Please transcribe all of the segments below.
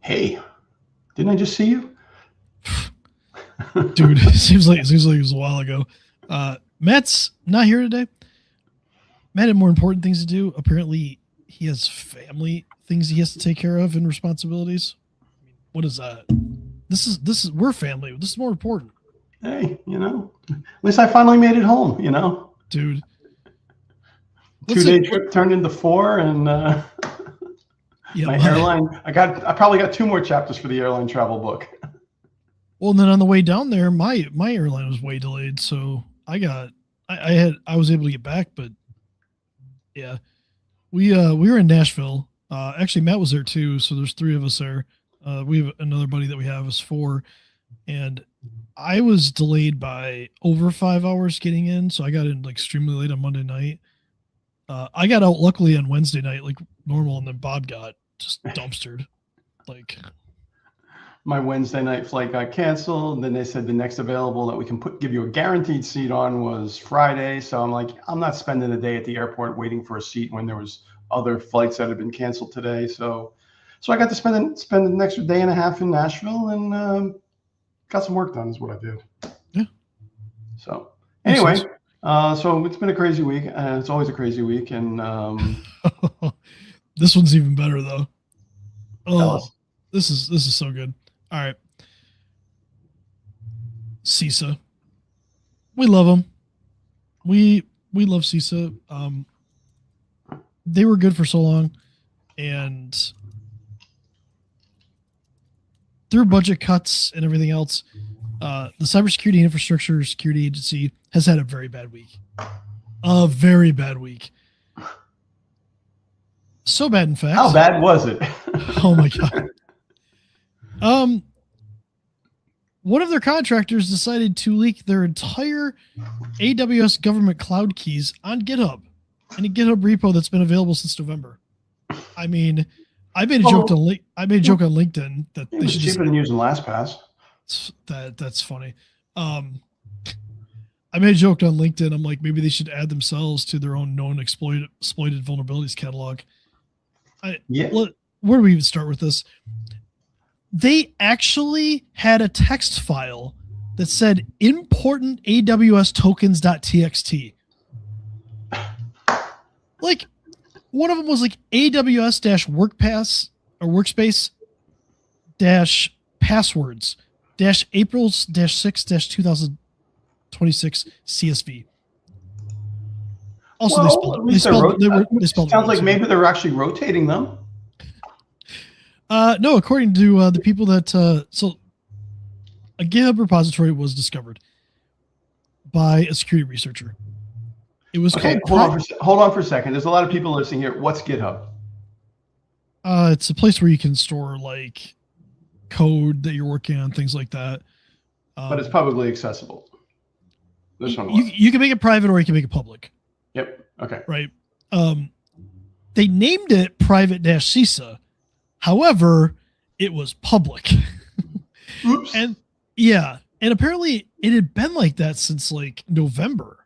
Hey, didn't I just see you? Dude, it seems like it was a while ago. Matt's not here today. Matt had more important things to do. Apparently, he has family things he has to take care of and responsibilities. What is that? This is we're family. This is more important. Hey, at least I finally made it home, Dude. 2-day trip turned into 4, and yeah, my airline. I probably got 2 more chapters for the airline travel book. Well, and then on the way down there, my airline was way delayed, so I was able to get back, but yeah, we were in Nashville. Actually, Matt was there too, so there's 3 of us there. We have another buddy that we have is 4, and I was delayed by over 5 hours getting in, so I got in like extremely late on Monday night. I got out luckily on Wednesday night like normal, and then Bob got just dumpstered. Like my Wednesday night flight got canceled. And then they said the next available that we can give you a guaranteed seat on was Friday. So I'm like, I'm not spending a day at the airport waiting for a seat when there was other flights that had been canceled today. So I got to spend an extra day and a half in Nashville and got some work done is what I did. Yeah. So anyway, so it's been a crazy week. It's always a crazy week. And this one's even better though. Oh, this is so good. All right. CISA. We love them. We love CISA. They were good for so long, and through budget cuts and everything else, the Cybersecurity Infrastructure Security Agency has had a very bad week. A very bad week. So bad, in fact. How bad was it? Oh my God. One of their contractors decided to leak their entire AWS government cloud keys on GitHub, in a GitHub repo that's been available since November. I mean, I made a joke on LinkedIn that they should cheaper than using LastPass. That's funny. I made a joke on LinkedIn. I'm like, maybe they should add themselves to their own known exploited vulnerabilities catalog. Where do we even start with this? They actually had a text file that said important AWS tokens.txt. Like, one of them was like AWS-workpass or workspace passwords April-6-2026 CSV. Also, they spelled sounds like maybe they're actually rotating them. No, according to the people that so a GitHub repository was discovered by a security researcher. It was called. Hold on for a second. There's a lot of people listening here. What's GitHub? It's a place where you can store like code that you're working on, things like that. But it's publicly accessible. This one you can make it private or you can make it public. Yep. Okay. Right. They named it private-CISA. However, it was public. Oops. And apparently it had been like that since like November.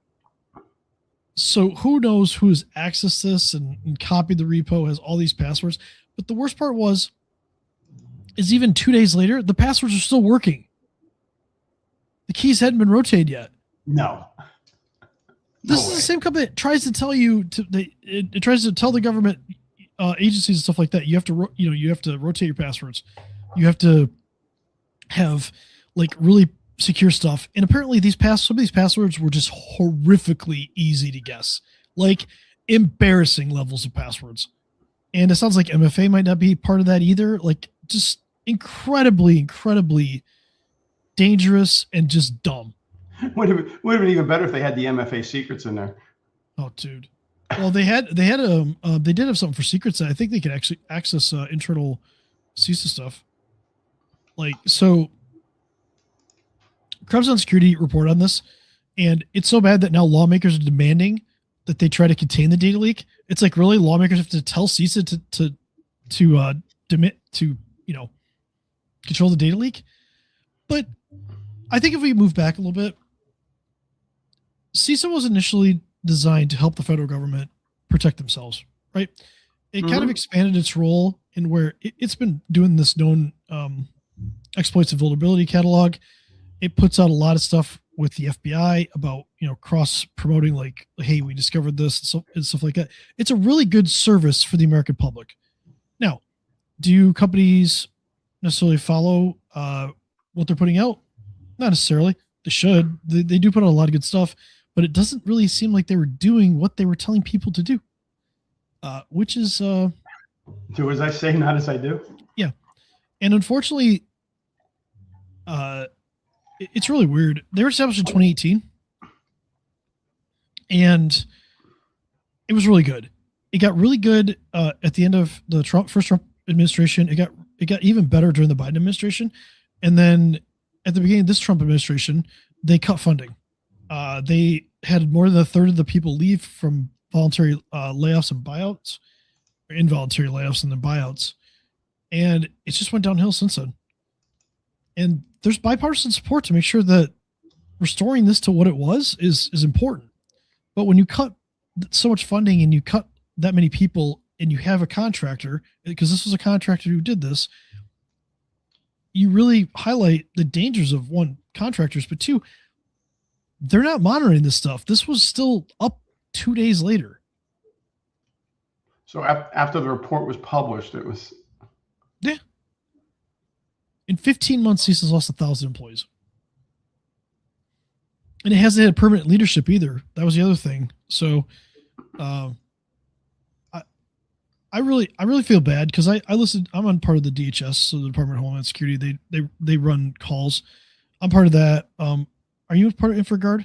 So who knows who's accessed this and copied the repo, has all these passwords. But the worst part is even 2 days later, the passwords are still working. The keys hadn't been rotated yet. No. This is the same company that tries to tell you it tries to tell the government agencies and stuff like that. You have to rotate your passwords. You have to have like really secure stuff. And apparently some of these passwords were just horrifically easy to guess, like embarrassing levels of passwords. And it sounds like MFA might not be part of that either. Like just incredibly, incredibly dangerous and just dumb. Would have been even better if they had the MFA secrets in there. Oh, dude. Well, they did have something for secrets that I think they could actually access internal CISA stuff. Like, so Krebs on Security report on this, and it's so bad that now lawmakers are demanding that they try to contain the data leak. It's like, really, lawmakers have to tell CISA to control the data leak. But I think if we move back a little bit, CISA was initially designed to help the federal government protect themselves, right? It kind of expanded its role and where it's been doing this known exploits and vulnerability catalog. It puts out a lot of stuff with the FBI about, cross promoting, like, hey, we discovered this and stuff like that. It's a really good service for the American public. Now, do companies necessarily follow what they're putting out? Not necessarily. They should. They do put out a lot of good stuff, but it doesn't really seem like they were doing what they were telling people to do, which is do as I say, not as I do. Yeah, and unfortunately, it's really weird. They were established in 2018, and it was really good. It got really good at the end of the first Trump administration. It got even better during the Biden administration, and then at the beginning of this Trump administration, they cut funding. They had more than a third of the people leave from voluntary layoffs and buyouts, or involuntary layoffs and then buyouts, and it just went downhill since then. And there's bipartisan support to make sure that restoring this to what it was is important. But when you cut so much funding and you cut that many people and you have a contractor, because this was a contractor who did this, you really highlight the dangers of, one, contractors, but two, they're not monitoring this stuff. This was still up 2 days later. So after the report was published, it was... Yeah. In 15 months, CISA's lost 1,000 employees. And it hasn't had permanent leadership either. That was the other thing. So I really feel bad because I listened. I'm on part of the DHS, so the Department of Homeland Security. They run calls. I'm part of that. Are you part of InfraGard?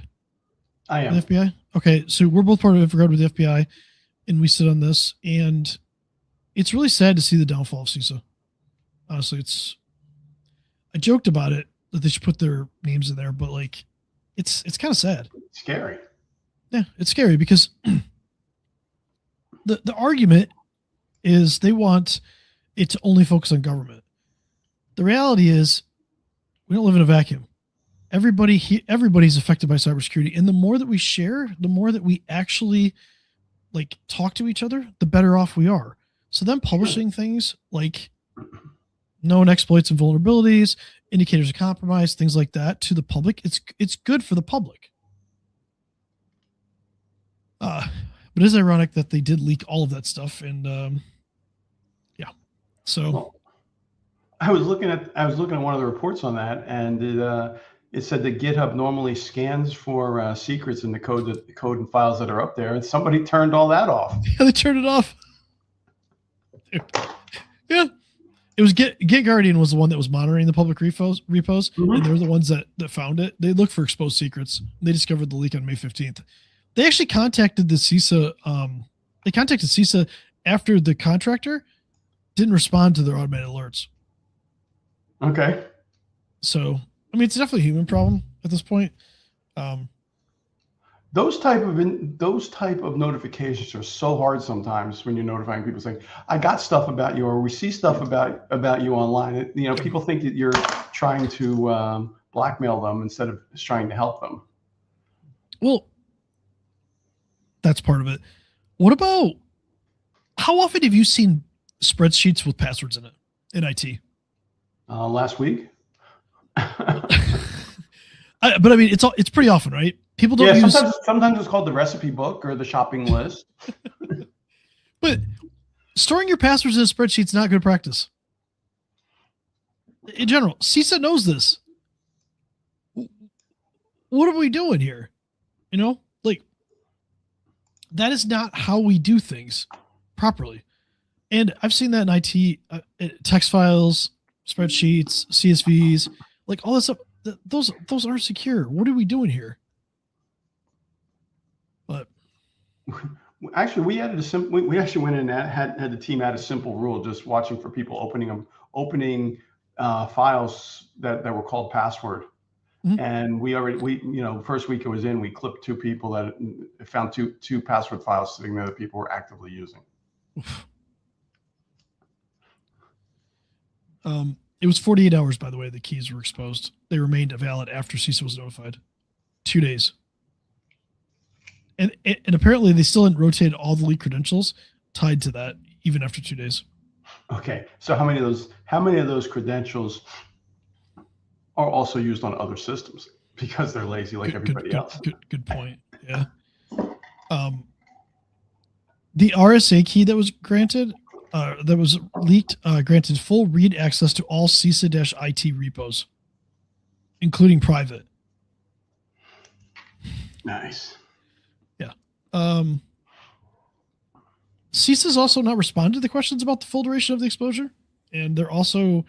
I am. The FBI? Okay, so we're both part of InfraGard with the FBI, and we sit on this. And it's really sad to see the downfall of CISA. Honestly, I joked about it that they should put their names in there, but like, it's kind of sad. It's scary. Yeah, it's scary because the argument is they want it to only focus on government. The reality is we don't live in a vacuum. Everybody's affected by cybersecurity, and the more that we share, the more that we actually like talk to each other, the better off we are. So them publishing things like known exploits and vulnerabilities, indicators of compromise, things like that to the public, it's good for the public. But it's ironic that they did leak all of that stuff, and yeah. So well, I was looking at one of the reports on that, and it said that GitHub normally scans for secrets in the code and files that are up there, and somebody turned all that off. Yeah, they turned it off. Yeah. It was GitGuardian was the one that was monitoring the public repos, mm-hmm. And they're the ones that found it. They looked for exposed secrets. They discovered the leak on May 15th. They actually contacted the CISA. They contacted CISA after the contractor didn't respond to their automated alerts. Okay. So, I mean, it's definitely a human problem at this point. Those type of notifications are so hard sometimes when you're notifying people saying, I got stuff about you, or we see stuff about you online. People think that you're trying to blackmail them instead of just trying to help them. Well, that's part of it. What about, how often have you seen spreadsheets with passwords in it in IT? Last week. But I mean, it's pretty often, right? People don't use. Sometimes it's called the recipe book or the shopping list. But storing your passwords in a spreadsheet is not good practice. In general, CISA knows this. What are we doing here? Like, that is not how we do things properly. And I've seen that in IT, text files, spreadsheets, CSVs, like all this stuff. Those aren't secure. What are we doing here? But actually, we actually went in and had the team add a simple rule, just watching for people opening files that were called password. Mm-hmm. And first week it was in, we clipped 2 people that found two password files sitting there that people were actively using. It was 48 hours, by the way, the keys were exposed. They remained valid after CISA was notified. 2 days. And apparently they still hadn't rotated all the leaked credentials tied to that, even after 2 days. Okay, so how many of those credentials are also used on other systems because they're lazy like everybody else? Good point. Yeah. The RSA key that was granted, that was leaked, granted full read access to all CISA-IT repos, including private. Nice. Yeah. CISA's also not responded to the questions about the full duration of the exposure, and they're also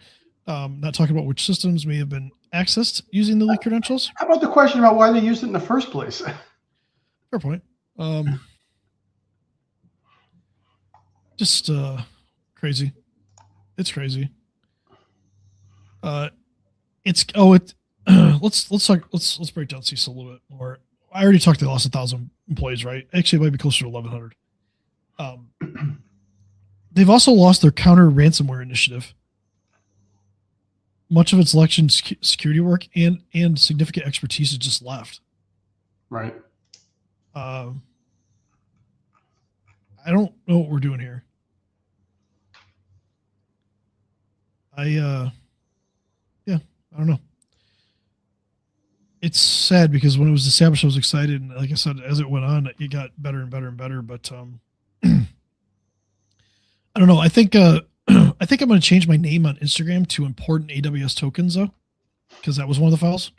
not talking about which systems may have been accessed using the leaked credentials. How about the question about why they used it in the first place? Fair point. Just crazy. It's crazy. Let's break down CISA a little bit more. I already talked they lost 1,000 employees, right? Actually, it might be closer to 1,100. They've also lost their counter ransomware initiative. Much of its election security work and significant expertise has just left. Right. I don't know what we're doing here. I don't know. It's sad because when it was established, I was excited, and like I said, as it went on, it got better and better and better. But I don't know. I think I'm going to change my name on Instagram to important AWS tokens, though, because that was one of the files.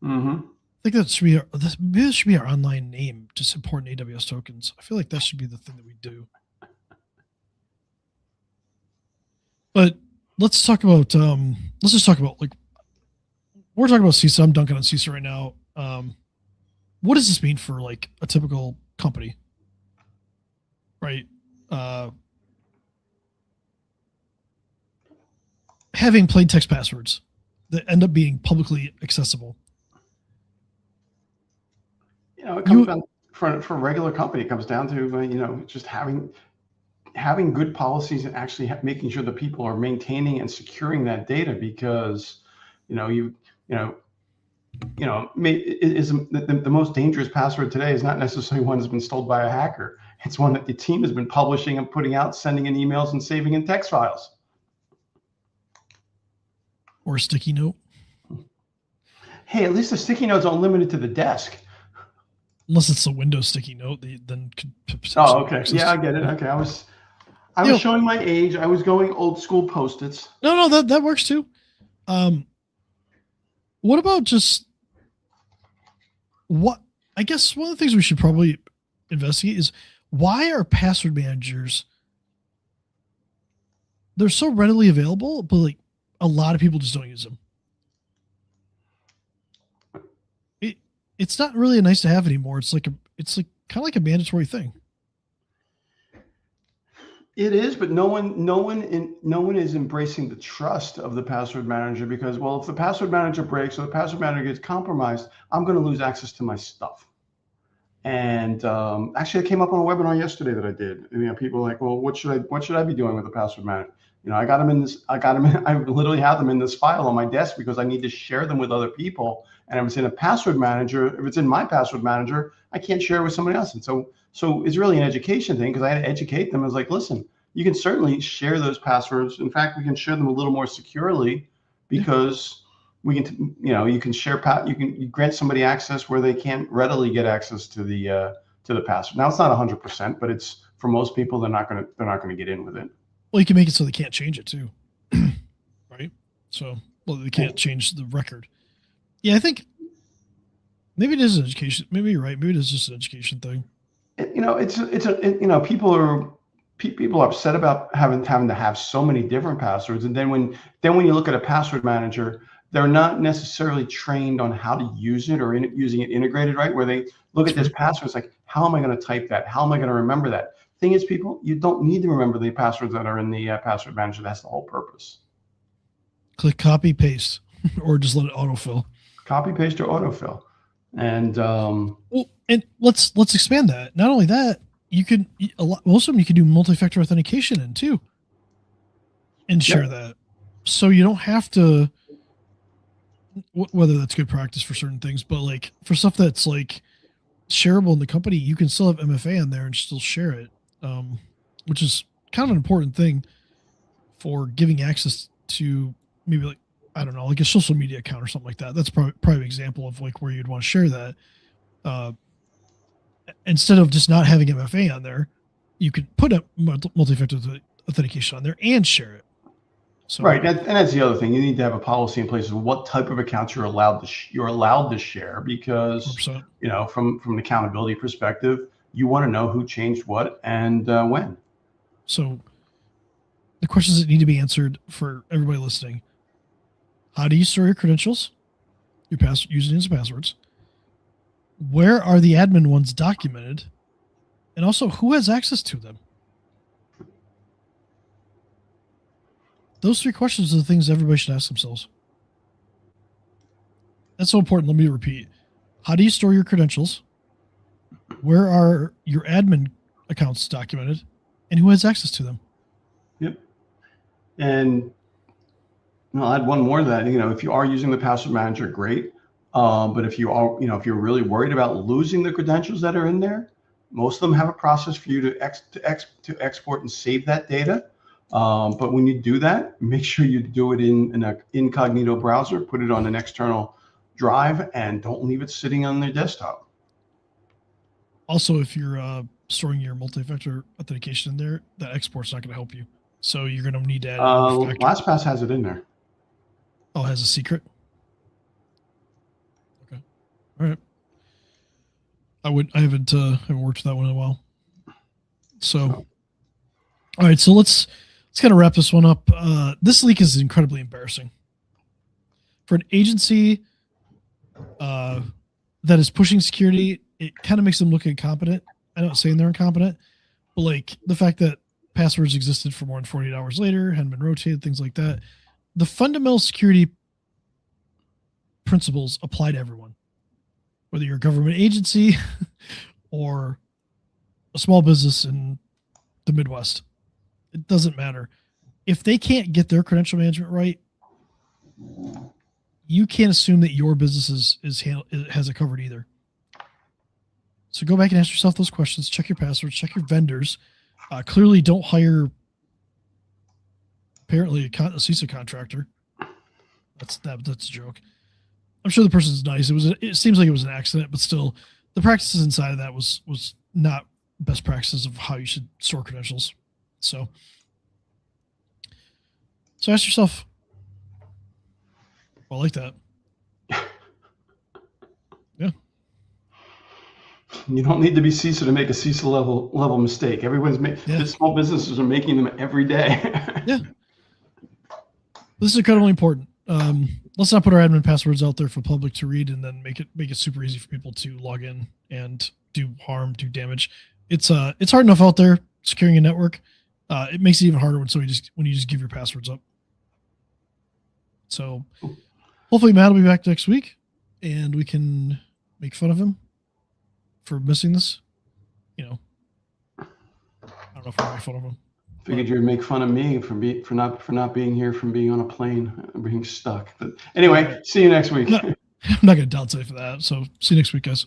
Mm-hmm. I think that should be our online name, just important AWS tokens. I feel like that should be the thing that we do. But let's talk about like, we're talking about CISA. I'm dunking on CISA right now. What does this mean for like a typical company? Right. Having plain text passwords that end up being publicly accessible. It comes down for a regular company. It comes down to just having good policies and actually making sure that people are maintaining and securing that data, because the most dangerous password today is not necessarily one that's been stolen by a hacker. It's one that the team has been publishing and putting out, sending in emails and saving in text files. Or a sticky note. Hey, at least the sticky note's unlimited to the desk. Unless it's a Windows sticky note, they then could. Oh, okay. Yeah, I get it. Okay, I was showing my age. I was going old school Post-its. No, that works too. What about just what? I guess one of the things we should probably investigate is why are password managers? They're so readily available, but like a lot of people just don't use them. It's not really a nice to have anymore. It's kind of like a mandatory thing. It is, but no one is embracing the trust of the password manager, because, well, if the password manager breaks or the password manager gets compromised, I'm going to lose access to my stuff. And actually, it came up on a webinar yesterday that I did. People are like, well, what should I be doing with the password manager? I literally have them in this file on my desk because I need to share them with other people. And if it's in a password manager, if it's in my password manager, I can't share it with somebody else. And so it's really an education thing, because I had to educate them. I was like, listen, you can certainly share those passwords. In fact, we can share them a little more securely, because we can, you can share, you grant somebody access where they can't readily get access to the password. Now, it's not 100%, but it's, for most people, they're not going to get in with it. Well, you can make it so they can't change it too, right? So, they can't change the record. Yeah, I think maybe it is an education. Maybe you're right. Maybe it is just an education thing. People are upset about having to have so many different passwords, and then when you look at a password manager, they're not necessarily trained on how to use it or using it integrated, right? Where they look at this password, it's like, how am I going to type that? How am I going to remember that? Thing is, people, you don't need to remember the passwords that are in the password manager. That's the whole purpose. Click copy, paste, or just let it autofill. Copy, paste, or autofill. And and let's expand that. Not only that, most of them you can do multi-factor authentication in too, and share that, so you don't have to. Whether that's good practice for certain things, but like for stuff that's like shareable in the company, you can still have MFA on there and still share it, which is kind of an important thing. for giving access to maybe like, I don't know, like a social media account or something like that. That's probably an example of like where you'd want to share that. Instead of just not having MFA on there, you could put a multi-factor authentication on there and share it. So, right, and that's the other thing. You need to have a policy in place of what type of accounts you're allowed to share, because 100%. you know, from an accountability perspective, you want to know who changed what and when. So the questions that need to be answered for everybody listening: how do you store your credentials, your usernames and passwords? Where are the admin ones documented? And also, who has access to them? Those 3 questions are the things everybody should ask themselves. That's so important. Let me repeat. How do you store your credentials? Where are your admin accounts documented? And who has access to them? Yep. And I'll add one more to that. You know, if you are using the password manager, great. But if you are, you know, if you're really worried about losing the credentials that are in there, most of them have a process for you to export and save that data. But when you do that, make sure you do it in an incognito browser, put it on an external drive, and don't leave it sitting on their desktop. Also, if you're storing your multi-factor authentication in there, that export's not going to help you. So you're going to need to add another factor. LastPass has it in there. Oh, it has a secret? Okay. All right. I haven't worked with that one in a while. So, all right. So let's kind of wrap this one up. This leak is incredibly embarrassing for an agency that is pushing security. It kind of makes them look incompetent. I'm not saying they're incompetent, but like the fact that passwords existed for more than 48 hours later, hadn't been rotated, things like that. The fundamental security principles apply to everyone, whether you're a government agency or a small business in the Midwest. It doesn't matter. If they can't get their credential management right, you can't assume that your business has it covered either. So go back and ask yourself those questions. Check your passwords. Check your vendors. Clearly, don't hire apparently a CISA contractor. That's a joke. I'm sure the person's nice. It seems like it was an accident, but still, the practices inside of that was not best practices of how you should store credentials. So ask yourself. Well, I like that. Yeah. You don't need to be CISA to make a CISA-level mistake. Small businesses are making them every day. Yeah. This is incredibly important. Let's not put our admin passwords out there for public to read and then make it super easy for people to log in and do harm, do damage. It's hard enough out there securing a network. It makes it even harder when you just give your passwords up. So hopefully Matt will be back next week and we can make fun of him for missing this. You know, I don't know if we'll make fun of him. Figured you'd make fun of me for not being here, from being on a plane, being stuck. But anyway, see you next week. I'm not going to downside for that. So see you next week, guys.